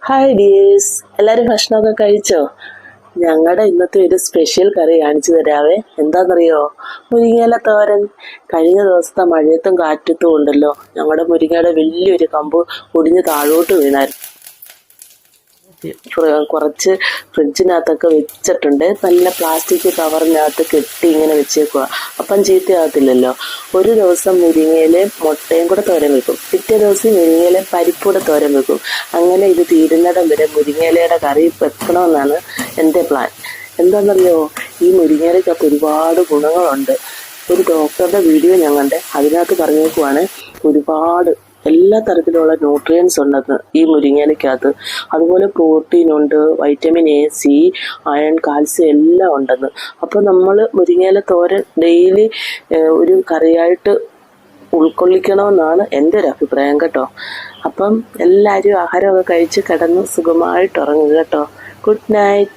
Hi dears, എല്ലാവരും ഭക്ഷണമൊക്കെ കഴിച്ചോ? ഞങ്ങളുടെ ഇന്നത്തെ ഒരു സ്പെഷ്യൽ കറി കാണിച്ചു തരാവേ. എന്താണെന്നറിയോ? മുരിങ്ങയില തോരൻ. കഴിഞ്ഞ ദിവസത്തെ മഴയത്തും കാറ്റത്തും ഉണ്ടല്ലോ, ഞങ്ങളുടെ മുരിങ്ങയുടെ വലിയൊരു കമ്പ് ഒടിഞ്ഞ് താഴോട്ട് വീണായിരുന്നു. കുറച്ച് ഫ്രിഡ്ജിനകത്തൊക്കെ വെച്ചിട്ടുണ്ട്. നല്ല പ്ലാസ്റ്റിക് കവറിനകത്ത് കെട്ടി ഇങ്ങനെ വെച്ചേക്കുക. അപ്പം ചീത്തയാകത്തില്ലല്ലോ. ഒരു ദിവസം മുരിങ്ങയില മുട്ടയും കൂടെ തോരൻ വെക്കും, പിറ്റേ ദിവസം മുരിങ്ങയില പരിപ്പൂടെ തോരൻ വെക്കും. അങ്ങനെ ഇത് തീരുന്നിടം വരെ മുരിങ്ങയിലയുടെ കറി വെക്കണമെന്നാണ് എൻ്റെ പ്ലാൻ. എന്താണെന്നറിയോ? ഈ മുരിങ്ങയിലയ്ക്കകത്ത് ഒരുപാട് ഗുണങ്ങളുണ്ട്. ഒരു ഡോക്ടറുടെ വീഡിയോ ഞാൻ കണ്ടേ, അതിനകത്ത് പറഞ്ഞേക്കുവാണ് ഒരുപാട് എല്ലാ തരത്തിലുള്ള ന്യൂട്രിയൻസ് ഉണ്ടെന്ന് ഈ മുരിങ്ങയിലയ്ക്കകത്ത്. അതുപോലെ പ്രോട്ടീൻ ഉണ്ട്, vitamin A, C, iron, calcium എല്ലാം ഉണ്ടെന്ന്. അപ്പോൾ നമ്മൾ മുരിങ്ങയില തോരൻ ഡെയിലി ഒരു കറിയായിട്ട് ഉൾക്കൊള്ളിക്കണമെന്നാണ് എൻ്റെ ഒരു അഭിപ്രായം കേട്ടോ. അപ്പം എല്ലാവരും ആഹാരമൊക്കെ കഴിച്ച് കിടന്ന് സുഖമായിട്ട് ഉറങ്ങുക കേട്ടോ. Good night.